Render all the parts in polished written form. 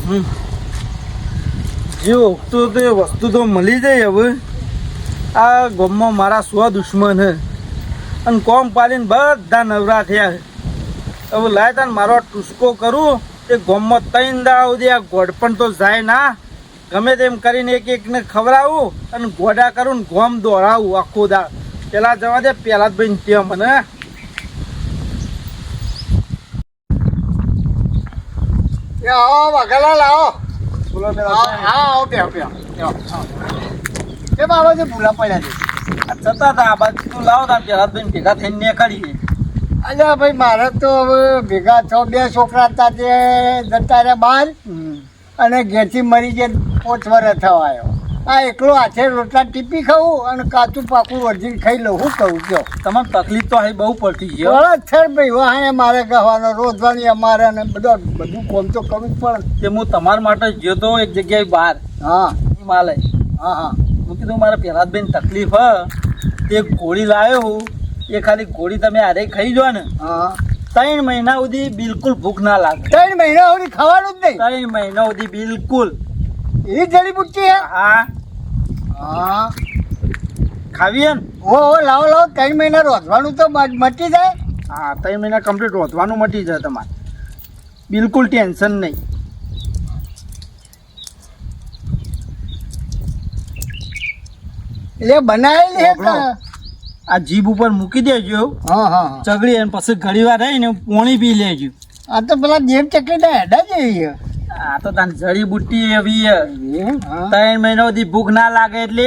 જે વખતો તો એ વસ્તુ તો મળી જાય. હવે આ ગામમાં મારા 100 દુશ્મન હે અને કોમ પાડીને બધા નવરા થયા છે. હવે લાય તાન મારો ટૂસકો કરું એ ગામમાં 3 દાડા સુધી આ ગોડપણ તો જાય ના. ગમે તેમ કરીને એક એકને ખવડાવું અને ગોડા કરું ને ગોમ દોડાવું આખો દાળ. પેલા જવા દે, પેલા જ ભાઈ ત્યાં મને આવો વાઘાલાલ આવો. બોલો આવો બે એ બાબા જે ભૂલા પડ્યા છે જતા હતા આ બાજુ તું લાવો તા પેલા ભાઈ ભેગા થઈને નીકળીએ. અલ્યા ભાઈ મારે તો હવે ભેગા 2 છોકરા હતા તે જતા રહ્યા બહાર અને ઘેરથી મરી ગયા 5 વર્ષ થવા આવ્યો. આ એકલો હાથે રોટલા ટીપી ખાવું અને કાચું પાકું વર્જીને ખાઈ લઉં. શું કહું કયો? તમારે તકલીફ તો અહીં બહુ પડતી છે. બરાબર છે ભાઈ. વાહે મારે ગવાનો રોજવાની અમારે ને બધું કોમ તો કરવું જ પડે. તે હું તમારા માટે ગયો તો એક જગ્યાએ બહાર હા હિમાલય. હા હું કીધું મારા પહેલાદભાઈ તકલીફ હ તે ગોળી લાવ્યો હું. એ ખાલી ગોળી તમે આરે ખાઈ જો ને હા 3 મહિના સુધી બિલકુલ ભૂખ ના લાગે. 3 મહિના સુધી ખાવાનું જ નહીં? 3 મહિના સુધી બિલકુલ. એ જડીબુટ્ટી હે? હા હા ખાવી ને? ઓ લાવો 3 મહિના રોધવાનું તો મટી જાય. હા 3 મહિના કમ્પ્લીટ રોધવાનું મટી જાય તમારે. બિલકુલ ટેન્શન નહીં. એટલે બનાવેલી હે? આ જીભ ઉપર મૂકી દેજો હા ચગડી અને પછી ઘડી વાર રહીને પોણી પી લેજો. આ તો પેલા જેમ ચકલી ના હેડા જેવી આ તો તાન જડીબુટ્ટી એવી છે. હે. 3 મહિના સુધી ભૂખ ના લાગે એટલે.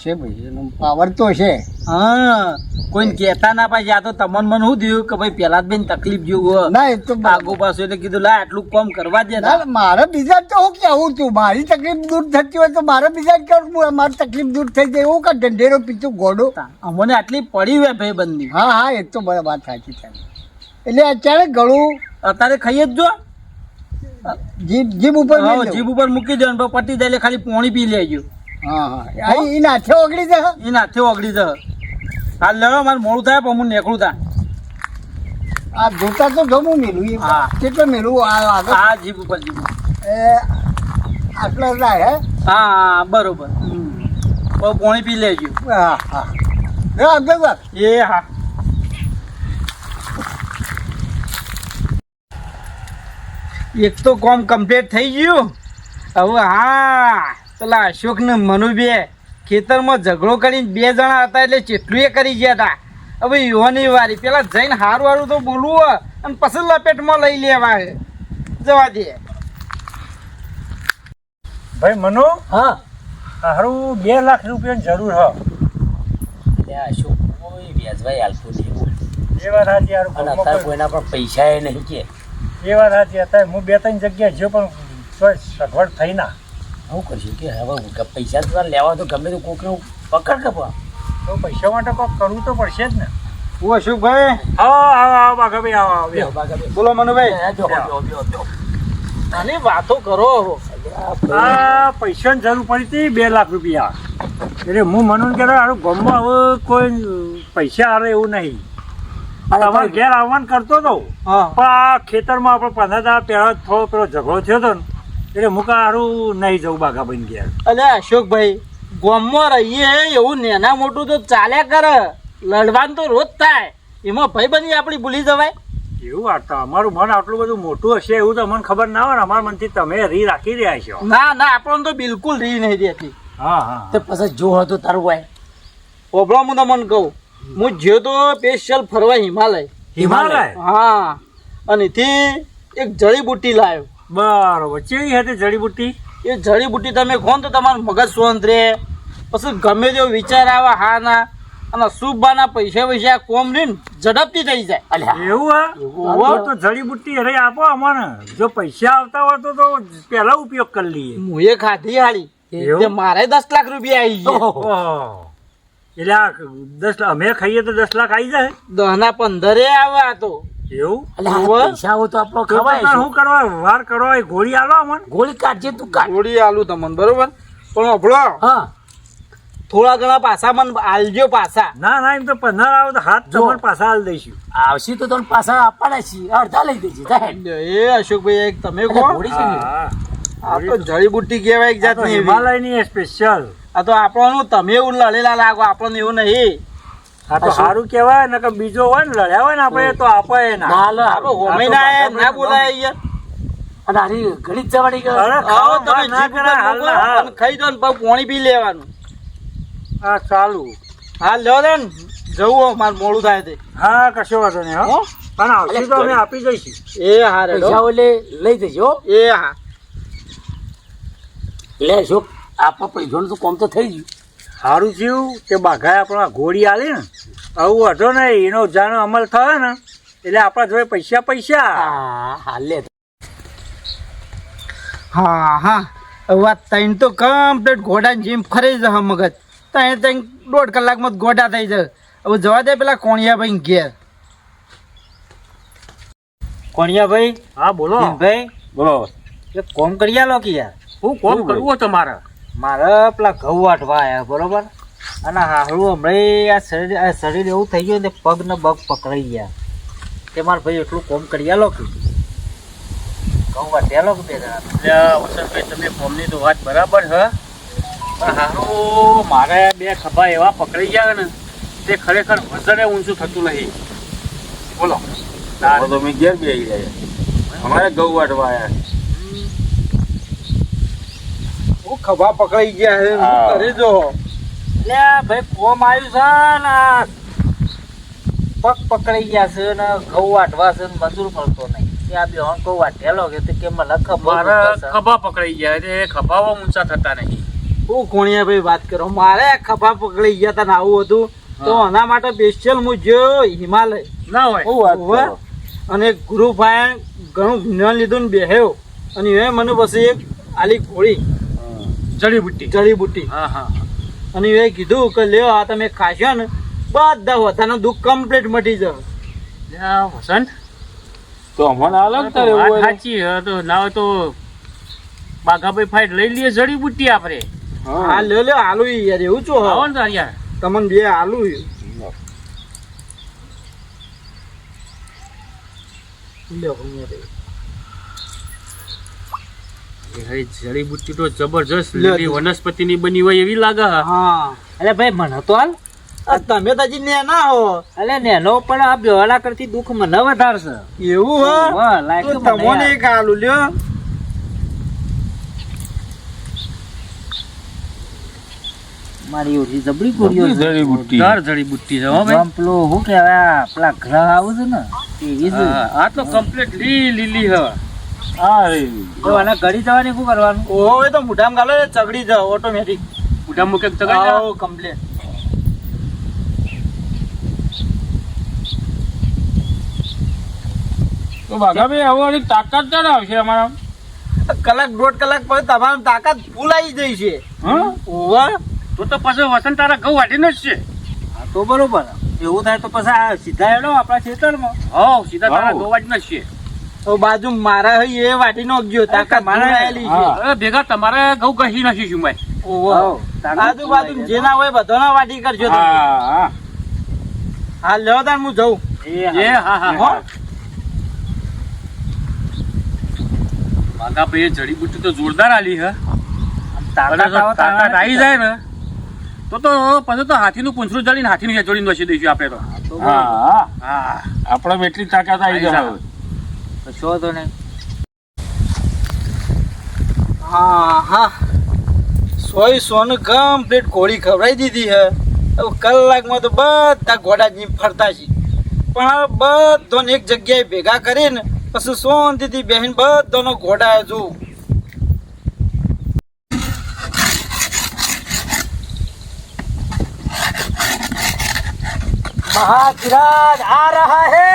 છે ભાઈ એનો પાવર તો છે. હા કોઈને કહેતા ના પાછી. આ તો તમને મને શું થયું કે ભાઈ પેલા જ બેન તકલીફ જેવું ના એ તો આગુ પાછું એટલે કીધું લા આટલું કામ કરવા દે. ના મારે બીજા તો હું કેવું તું મારી તકલીફ દૂર થતી હોય તો મારે બીજા જ કરું. મારી તકલીફ દૂર થઈ જાય એવું કે ઢંઢેરો પીતું ગોડો. અમને આટલી પડી હોય ભાઈ બંધી. હા એ તો બરાબર વાત સાચી થાય. એટલે અત્યારે ગળું અત્યારે ખાઈએ જ જો. જીભ ઉપર જીભ ઉપર મૂકી દો ને પટી જાય એટલે ખાલી પોણી પી લેજો. હા એ નાથે ઓગળી જાય. એ નાથે ઓગળી જાય. હાલ લેવો મારે મોડું થાય પણ હું નીકળું તા. આ જોતા તો જમું મેલું. હા. કેટલો મેલું આગળ? હા જીભ ઉપર જીભ. આટલા જાય હે? હા બરોબર. પોણી પી લેજો. હા એ હા. એક તો કોમ કમ્પ્લીટ થઈ ગયું. હવે હા પેલા અશોક ને મનુ બે ખેતરમાં ઝઘડો કરીને 2 જણા હતા એટલે ચેટલું એ કરી ગયા હતા. હવે યુવાની વારી પેલા જઈને હારું તો બોલવું અને પછી લપેટમાં લઈ લેવા જવા દે. ભાઈ મનુ, હા હારું 2 લાખ રૂપિયાની જરૂર હ. અશોક કોઈ વ્યાજભાઈ હાલતું નહીં. એ વાત સાચી. હારું અને અત્યારે કોઈના પણ પૈસા એ નહીં કે. એ વાત સાચી. અત્યારે હું 2-3 જગ્યાએ જ્યો પણ કોઈ સગવડ થઈ ના. શું કરશું કે હવે પૈસા તો લેવા તો ગમે તો કોકનું પકડ કપા. તો પૈસા માટે કોઈ કરવું તો પડશે જ ને. હું અશોકભાઈ. આવો બાગાભાઈ આવો. બોલો મનુભાઈ. આની વાતો કરો. આ પૈસાની જરૂર પડી હતી 2 લાખ રૂપિયા. એટલે હું મનુ કે હારું ગામમાં હવે કોઈ પૈસા આવે એવું નહીં. તમારે ઘેર આવવાનું કરતો હતો પણ આ ખેતરમાં આપણે 15 દાડા પહેલા થોડો પેલો ઝઘડો થયો હતો ને એટલે હું હારું નહીં જવું બાઘાભાઈ ઘેર. અલે અશોકભાઈ ગામમાં રહીએ એવું નાના મોટું તો ચાલ્યા કરે. લડવાનું તો રોજ થાય. એમાં ભાઈબંધી આપણી ભૂલી જવાય? એવું વાત અમારું મન આટલું બધું મોટું હશે એવું તો મને ખબર ના હોય ને. અમારા મનથી તમે રી રાખી રહ્યા છો. ના આપણને તો બિલકુલ રી નહીં દેતી. હા તો પછી જો હતું તારું ભાઈ. ઓભળો હું તમને કહું, હું જ્યો તો સ્પેશિયલ ફરવા હિમાલય. હા અને એથી એક જડીબુટ્ટી લાવ્યો. બરોબર. કેવી હતી જડીબુટ્ટી? એ જડીબુટ્ટી તમે ખો ને તો તમારું મગજ શાંત રહે. પછી ગમે તેવો વિચાર આવે હા ના અને શુભના પૈસા કોમ ને ઝડપથી થઈ જાય. એવું હા? તો જડીબુટ્ટી અરે આપો અમને. જો પૈસા આવતા હોય તો પહેલા ઉપયોગ કરી લઈએ. હું એ ખાધી હાળી. મારે 10 લાખ રૂપિયા આવી ગયા. એટલે આ 10 અમે ખાઈએ તો 10 લાખ આવી જાય? 10 ના 15 આવે તો. એવું? પૈસા હોય તો આપણો ખવાય. શું કરવા વાર કરવા? ગોળી આલો અમને. ગોળી કાઢજે તું કાઢ. ગોળી આલું તમને બરોબર. પણ અભળો હા થોડા ઘણા પાછા મને આલજો પાછા. ના ના એમ તો 15 આવે તો હાથ જો. તમારે પાછા હાલ દઈશું. આવશે તો તમને પાછા આપવાના છીએ અડધા લઈ દેજે સાહેબ. એ અશોકભાઈ એક તમે કહો. ઘોડી છે ને હા, આ તો જડીબુટ્ટી કહેવાય એક આ તો જાતની એવી. હિમાલયની સ્પેશિયલ. આ તો આપણનું તમે એવું લડેલા લાગો, આપણને એવું નહીં. આ તો સારું કહેવાય ને કે બીજો હોય ને લડ્યા હોય ને આપણે તો આપે ના. ના લે આપણે હોમે ના આયા, ના બોલાય યાર. અને આની ઘડી જ જવાની કે અરે આવો ખાવા તમે ના જીભ કરાય, હાલ ઉપર ના હાલ. અને ખાઈ દો ને પાછું પાણી પી લેવાનું. હા ચાલુ. હા લ્યો દે ને, જવું મારે મોડું થાય તે. હા કશો વાંધો નહીં હો? હો. પણ આવશે તો અમે આપી દઈશું. એ હા રે પૈસા ઓલે લઈ દેજો હો. એ હા. એટલે શું આપવા પૈસાનું તો કોમ તો થઈ ગયું. સારું થયું કે બાઘાએ આપણો આ ઘોડી આલી ને આવું હતો નહીં એનો જાનો અમલ થયો ને એટલે આપણા જોડે પૈસા પૈસા. હા હાલ લે હા હા હવે આ ત્રણ તો કમ્પ્લીટ ઘોડાની જીમ ફરી જશે મગજ. ત્રણ ત્રણ 1.5 કલાકમાં જ ગોડા થઈ જાય. હવે જવા દે પેલા કોણિયાભાઈ ઘેર. કોણિયાભાઈ, હા બોલો. ભાઈ બોલો. એક કોમ કરી આલો કે યાર. હું કોમ કરવું તમારે? મારે પેલા ઘઉં વાટવા આવ્યા બરોબર, અને હારું હમણાં આ શરીર એવું થઈ ગયું ને પગ ને બગ પકડાઈ ગયા. તે મારે ભાઈ એટલું કોમ કરી આલો કે ઘઉં વાટ્યા કે બે જણા. વસંતભાઈ તમે કોમની તો વાત બરાબર છે પણ હારું મારે બે ખભા એવા પકડાઈ ગયા ને તે ખરેખર વજને ઊંચું થતું નહીં. બોલો. તમે ઘેર બે આવી રહ્યા અમારે ઘઉં વાટવા આવ્યા. હું ખભા પકડાઈ ગયા છે, હા. શું કરે જો. એટલે ભાઈ કોમ આવ્યું છે ને પગ પકડાઈ ગયા છે ને ઘઉં વાટવા છે ને મજૂર મળતો નહીં. કે આ બે ઘઉં વાટેલો કે તે કે મને ખબર મારા છે. ખભા પકડાઈ ગયા એટલે ખભાઓ ઊંચા થતા નહીં. હું કોણિયાભાઈ વાત કરો, મારે ખભા પકડાઈ ગયા તા ને આવું હતું તો આના માટે સ્પેશિયલ હું જો હિમાલય ના હોય. શું વાત હોવે. કરો? અને ગુરુભાઈ ઘણું જ્ઞાન લીધું ને બેહ્યો અને એ મને પછી એક આલી ગોળી જડીબુટ્ટી. જડીબુટ્ટી હા હા. અને એ કીધું કે લ્યો આ તમે ખાશો ને બધા હોતાનું દુઃખ કમ્પ્લીટ મટી જાય. વસંત તો અમને અલગ તારે એવું વાત હોય તો. સાચી હે તો ના હોય તો બાઘાભાઈ ફાઈટ લઈ લઈએ જડીબુટ્ટી આપણે. હા. હા લ્યો આલુ યાર એવું છો આવો ને તાર યાર. તમને બે આલુ લ્યો કોણિયાભાઈ. જડીબુટ્ટી તો જબરજસ્ત લ્યો. લીલી વનસ્પતિની બની હોય એવી લાગે. હા એટલે ભાઈ મને તો હાલ આ તમે તો હજી નેના હો. એટલે નેનો પણ આ બેવાલા કરતી દુઃખ મને વધારશે. એવું હા, હા લાગે તો મને તમને યાર. એક આલુ લ્યો. મારી ઓછી જબરી ગોળીઓ છે. જડીબુટ્ટી. જોરદાર જડીબુટ્ટી છે હો ભાઈ. આમ પેલું શું કહેવાય પેલા ગ્રહ આવું છે ને એવી છે. હા, આ તો કમ્પ્લીટ લીલી હે. હા રે. તો આને ઘડી જવાની શું કરવાનું? ઓહો એ તો મોઢામાં ગાલો એ ચગડી જાવ ઓટોમેટિક. મોટા મુકે તો કઈ ના. આવો કમ્પ્લીટ. તો બાઘાભાઈ હવે વળી તાકાત ક્યારે આવશે અમારા? કલાક 1.5 કલાક પછી તમારી તાકાત ફૂલ આવી જાય છે. હા? ઓવા તો પછી વસંત તારા ઘઉં વાટીને જ છે. હા, તો બરોબર એવું થાય તો પછી આ સીધા એડો આપણા ખેતરમાં. હો સીધા તારા હાઉ. ઘઉં વાટીને જ છે. તો બાજુ મારા હોય એ વાટી નાખજો તાકાત મારા- ફૂલ આયેલી છે. હા. અરે ભેગા તમારે ઘઉં ઘસી નાખીશું ભાઈ. ઓવા હાઉ. આજુબાજુ જે ના હોય બધાના વાટી કરજો તમે. હા હા. હા લ્યો તાર હું જઉં. એ હા હા હો? બાઘાભાઈ એ જડીબુટ્ટી તો જોરદાર આલી હે. તાકાત અને જો આવો તાકાત તાણે આવી જાય ને તો પછી તો હાથીનું પૂંછડું જડીને હાથીનું હેચોડીને નસી દઈશું આપણે તો. તો હા બરોબર. હા. હા આપણે એટલી તાકાત આવી જાય હવે. તો શો તો નહીં. હા હા 100 ને કમ્પ્લીટ ઘોડી ખવડાવી દીધી હે. હવે કલાકમાં તો બધા ઘોડા જીમ ફરતા છે પણ હવે બધાને એક જગ્યાએ ભેગા કરીને પછી શાંતિથી બેહીને બધાનો ઘોડા જોઉં. महाधिराज आ रहा है.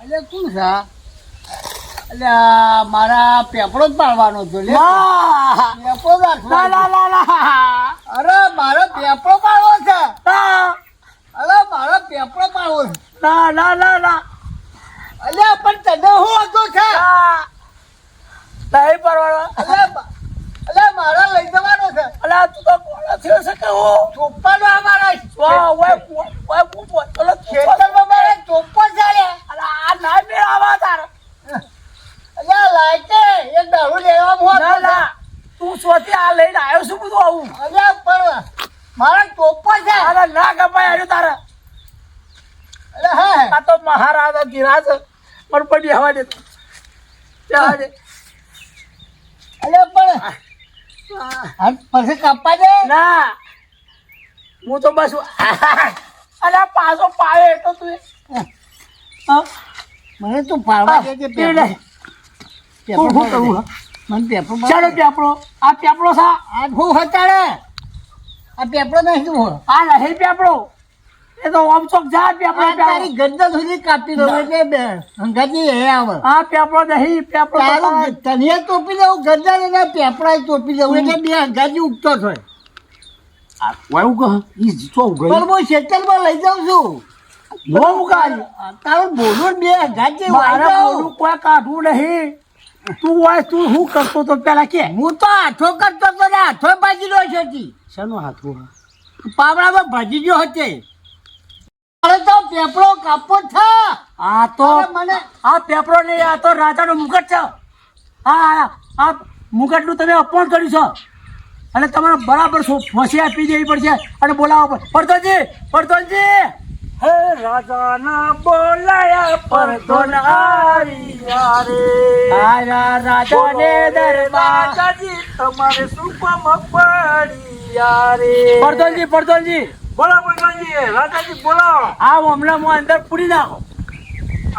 એટલે શું છે એટલે આ મારા પેપડો જ પાડવાનો હતો લે પેપડો રાખવાનો. અરે મારો પેપડો પાડવો છે. અરે મારો પેપડો પાડવો છે. ના ના ના ના અલ્યા પણ તને હું હતો છે નહીં પરવાડો. અલ્યા મારા લઈ જવાનો છે. અલા તું તો કોણ થયો છે કે હું ચોપ્પાનો અમારા ચલો ખેતરમાં મારે ચોપ્પા ચાલે. અલા આ ના મેળાવા તાર. અલ્યા લાયકે એક દારૂ લેવા મોં ના ના તું સોથી આ લઈને આવ્યો છું બધું આવું. અલ્યા પણ મારા ચોપ્પા છે. અલા ના કપાય આવ્યો તારા. અલ્યા હા આ તો મહારાજા ગિરાજ પણ પડી હવા દે જવા દે. અલ્યા પણ પછી કાપવા દે. ના હું તો બસ અલા પાછો પાવે તો તું મને તું પાડવા દેજે પી લે. હું શું કરું? મને પેપર ચાલો પેપડો આ પેપડો સા આ હું હટાડે આ પેપરો નહીં તું આ નહીં પેપડો એ તો ઓમ ચોક જા પેપડો તારી ગરદન સુધી કાપી દઉં એટલે હંગાતી હે આવે આ પેપડો નહીં પેપડો તારું તને ટોપી દઉં ગરદન અને પેપડા ટોપી દઉં એટલે બે હંગાતી ઉગતો થાય. વાયુ કહે ઈ જીતો પણ હું ખેતરમાં લઈ જાઉં છું. નો ઉગાડી તારું બોલું બે હંગાતી મારે બોલું કોઈ કાઢવું નહીં. તું હોય તું શું કરતો તો પેલા કે હું તો હાથો કરતો તો ને હાથો ભાજી લો છે. શેનો હાથું પાવડામાં ભાજી ગયો હતો. અરે તો પેપરો કાપો છે. આ તો અરે મને આ પેપરો નહીં આ તો રાજાનો મુકટ છે. આ મુકટનું તમે અપમાન કર્યું છે અને તમારે બરાબર ફસી આપી દેવી પડશે અને બોલાવવા પડશે. પરતોજી હે રાજાના બોલાયા પરતોન આયા રે આયા રાજાને દરબાર તમારે સુપમ પડ્યા રે. પરતોજી બોલો પ્રધાનજી, રાજાજી બોલો. આ હમણાં હું અંદર પૂરી નાખો.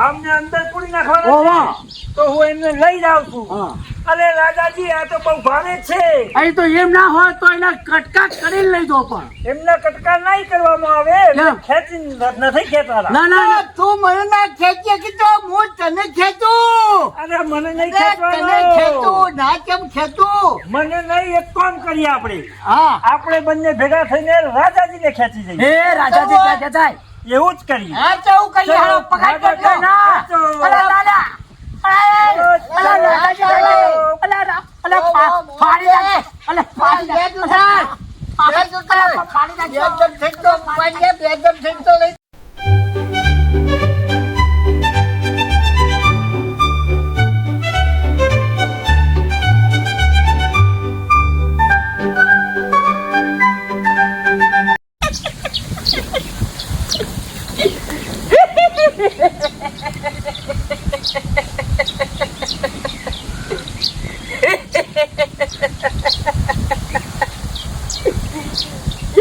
આમને અંદર પૂરી નાખવાના ઓવા. છે. તો હું એમને લઈ જાઉં છું. હા અરે રાજાજી આ તો બહુ ભારે છે. અહીં તો એમ ના હોય તો એના કટકા કરીને લઈ દો. પણ એમના કટકા નહીં કરવામાં આવે. કેમ? ખેંચી નથી ખેંચવાના. ના ના ના. તું મને ના ખેંચે કે તો હું તને ખેંચું. અરે મને નહીં તને ખેંચવાનું. ખેંચું ના કેમ ખેંચું. મને નહીં, એક કામ કરીએ આપણે. હા આપણે બંને ભેગા થઈને રાજાજીને ખેંચી જઈએ. એ રાજાજી ક્યાં ખેંચાય? એવું જ કરીએ. હા તો હું કહીએ હાલો પકડ કરજો. ના. ખેંચો. અલા રાજા. અલા રાજાજી. અલા ફાડી નાખ. અલા ફાડી નાખ. બે દુસાર ફાડી નાખ. બે જણ ખેંચતો પાડીએ બે જણ ખેંચતો લઈ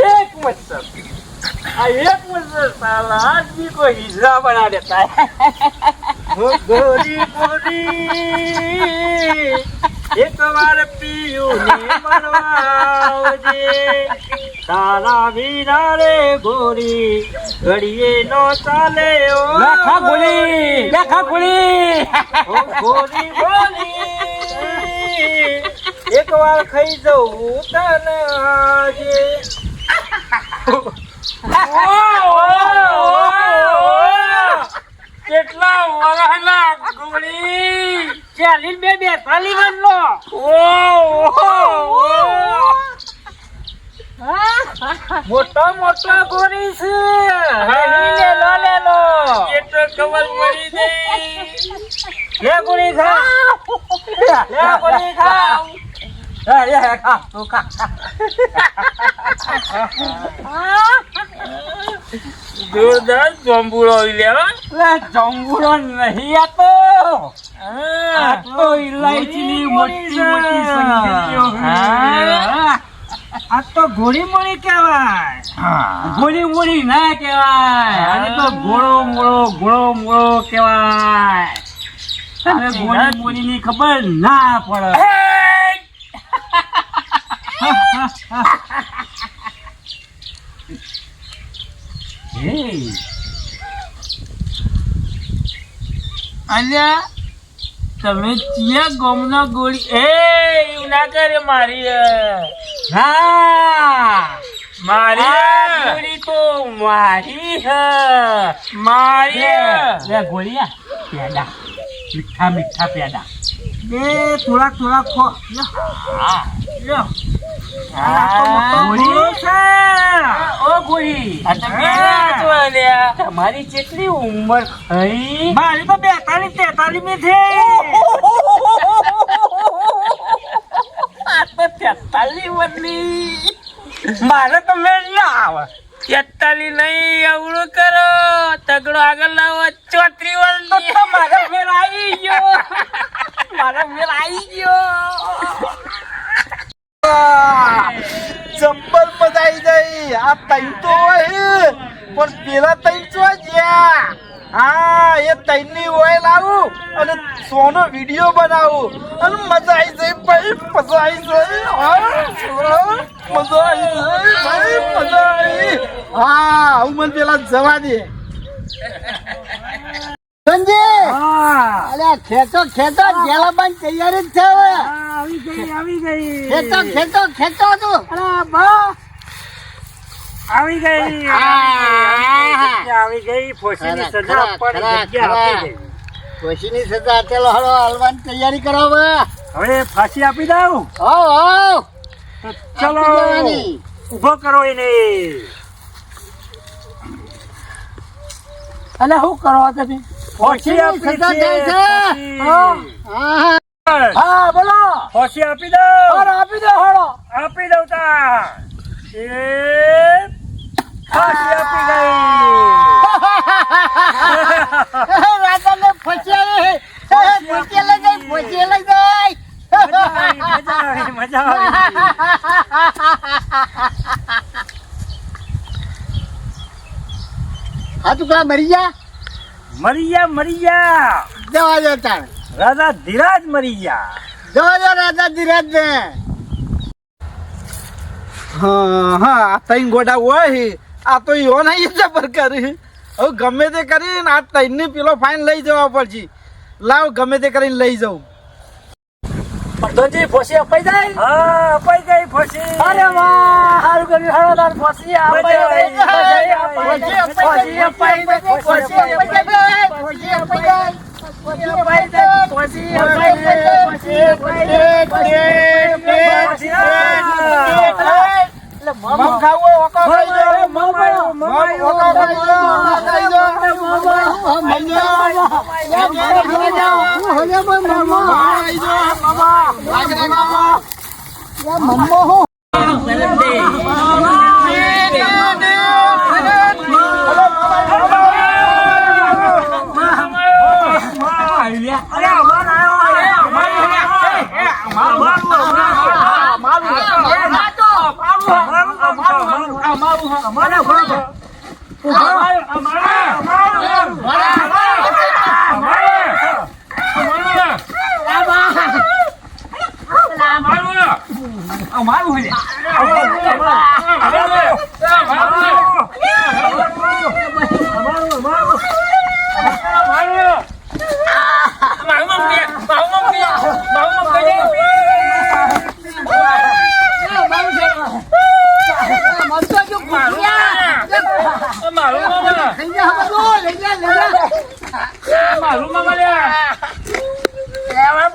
एक मतलब एक मतलब साला आदमी को हिजड़ा बना देता है. वो गोरी गोरी एक बार पीयूं ने मरवावजे तारा वीरा रे गोरी घड़िए नो चाले ओ લેખા ગોળી. લેખા ગોળી. ओ गोरी गोरी एक बार खाई जाऊं तने आजे કેટલા વરાના ગોળી 42 નો મોટો મોટો ગોળી છે. લે લો એ તો ખબર પડી ગઈ. લે ગોળી ખા. લે ગોળી ખા. ખા તું ખા. જોરદાર જંબુરો લેવા. જંબુરો નહીં આ તો. આ તો ઇલાયચીની મોટી મોટી સંગીતીઓ. આ તો ઘોડી મોડી કહેવાય. ગોળી મોળી ના કહેવાય. આને તો ગોળો મોળો કહેવાય. અને ગોળી મોળીની ખબર ના પડે. અલ્યા તમે ચિયા ગોમના ગોળી એવું ના કરે મારી હા મારી ગોળી તો મારી હ મારી લે ગોળિયા પેડા મીઠા મીઠા પેડા બે થોડાક થોડાક ખો હા લ્યો. ગોળી છે ઓ ગોળી આ તો પેલા છો લ્યા તમારી કેટલી ઉંમર થઈ મારી તો 42 43 ની છે આ તો 43 વર્ષની મારે તો મેળ ના આવે 43 નહીં અવળું કરો તગડો આગળ લાવો 34 વર્ષની તો મારે મેળ આવી ગયો મારે મેળ આવી ગયો જબ્બર મજા આવી જાય આ તૈન તો હોય પણ પેલા તૈન ચો જ્યા હા એ તૈન ની ઓઇલ લાવું અને સોનો વિડિયો બનાવું અને મજા આવી જાય ભાઈ મજા આવી જાય હા, મજા આવી જાય ભાઈ મજા આવી હા હું મને પેલા જવા દે સંજય હા અલ્યા ખેંચો ખેંચો જેલાબાન તૈયારી જ છે હવે આવી ગઈ ખેંચો ખેંચો ખેંચો તું આવી ગઈ આવી ગઈ ફોસીની ખરા, સજા ખરા, આપવાની ખરા, જગ્યા આપી ખરા. ગઈ ખુશીની સજા ચાલો હળો હલવાની તૈયારી કરો હવે હવે ફાંસી આપી દઉં હોવ હોવ ચલો આપી દેવાની. ઉભો કરો એને અને શું કરો તમે ફોસી આપી સજા છે થાય છે. ફાંસી. હા હા બોલો ફોસી આપી દઉં આપી દો હળો આપી દઉં તા એ ફાંસી આપી ગઈ રાજાને ફસિયા ફસિયા લઈ જાય ફસિયા લઈ જાય મજા આવી મજા હા તું કા મરી જા આવી મરી ગયા જવા દે તાર રાજા ધીરાજ મરી ગયા જવા દે રાજા ધીરજ ને હા હા આ તૈન ગોડા હોય આ તો યો નહીં જબર કરી હવે ગમે તે કરીને આ તૈન ની પેલો ફાઇન લઈ જવા પડશે લાવ ગમે તે કરીને લઈ જાઉં પ્રધાનજી ફોસી અપાઈ જાય હા અપાઈ ગઈ ફોસી અરે વાહ સારું કર્યું હળો તાર ફોસી અપાઈ મમ ખાવો ઓકો ખાઈ જાઓ મમ ઓકો ખાઈ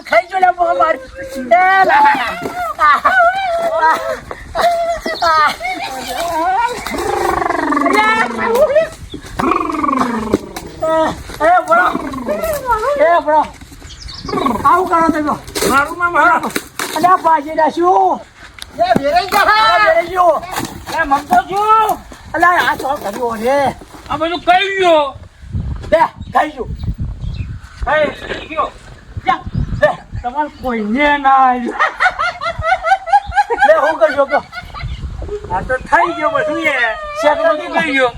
ખાઈ જો લે આવું કરો તમે મારું નામ હા અલ્યા પાછી દાશું મમતો છું અલ્યા આ શું કર્યું રે આ બધું કઈ ગયો લે ખાઈ જો કઈ ગયો લે તમારે કોઈને ના આવ્યું લે હું કરજો કે આ તો થઈ ગયો બધું એ શેક નથી થઈ ગયો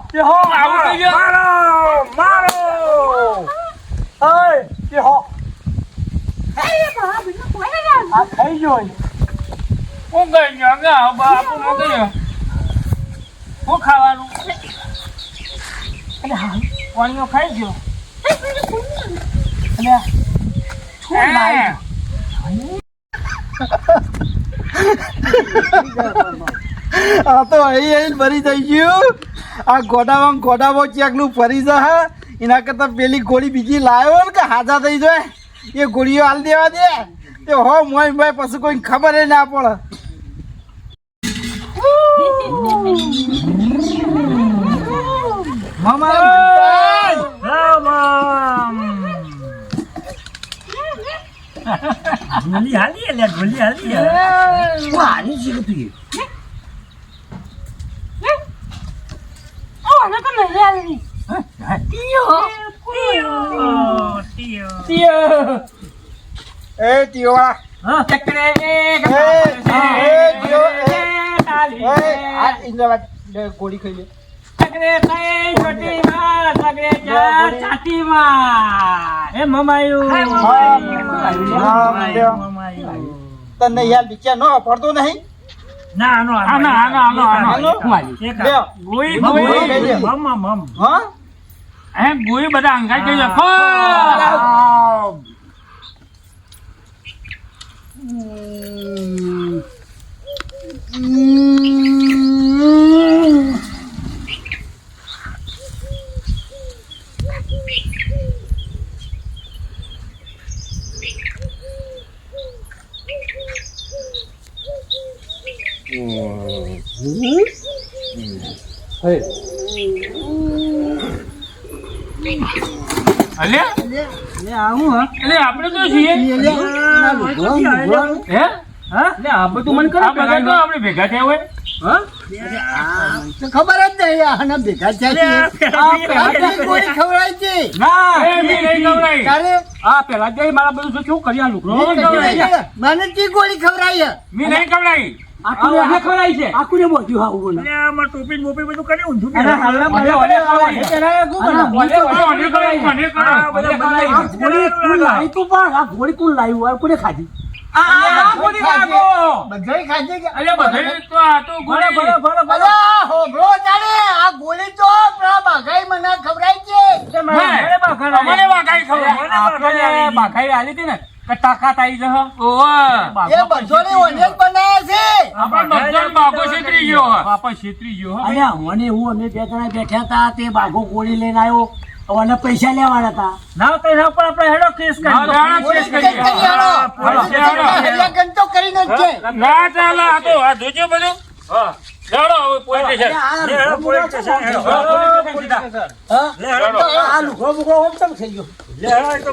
તે હો આવું થઈ ગયો મારો મારો ઓય તે હો આ ખાઈ જો હું ગઈ ગયો ગા બાપુ મો ગયો હું ખાવાનું અને હા પાણીઓ ખાઈ ગયો અને શું લાવી આ તો અહીં ફરી થઈ ગયું. આ ગોડામાં ચેકનું ફરી જા. એના કરતા પેલી ગોળી બીજી લાવ્યો ને કે હાજા થઈ જાય એ ગોળીઓ હાલ દેવા દે. તે હો મોય મોય પછી કોઈ ખબર ના પડે. ગોલી હાલી એટલે ગોલી હાલી હારી છે કે તું એ ટીઓળા ચક્રે ગોળી ખાઈ લે. એ મમાયું તને યાર બિચાર ન પડતો નહીં. ના આનો હા ગોળી બધા અંગાઈ ગઈ લખો. આપણે તો છીએ આપણે ભેગા થયા હોય. ખબર જ નહીં આના ભેગા થયા છીએ. આ ગોળી ખવડાવી હતી. પેલા જઈ મારા બધું શું કરી આ લુકડો મને તી ગોળી ખવડાવી. મેં નહીં કવડાવી. ખવડાવી છે આખું બોધ્યું હા ઉભો ટોપી બોપી બધું કરી ઊંધું ઘોડી કોણ લાવ્યું કોને ખાધી બધાય ખાધી કે અરે બધે તો આ તો ગોળી. અલા હોભળો જાણે આ ગોળી તો પેલા બાગાઈ મને ખવડાવી છે. મને વાગાઈ ખબર. બાખાઈ આલી હતી ને તાકાત આવી જશે એ બધોને ઓને જ બનાવ્યા છે. આપણે બધા બાગો છેતરી ગયો. બાપા છેતરી ગયો અને મને હું અમે બે જણા બેઠા હતા તે બાઘો ગોળી લઈને આવ્યો અને પૈસા લેવાના હતા ના તો એના પર આપણે હેડો કેસ ના, ના, ગોળી કેસ કેસ કરી હાલો. હાલો. હલ્લા ગંતો કરીને જ છે. ના ચાલે આ તો આ જોજો બધું. હા ચાલો હવે પોલીસ સ્ટેશન. આ લુગડો બુગડો ઓમ તેમ થઈ ગયો લે હેડો એ તો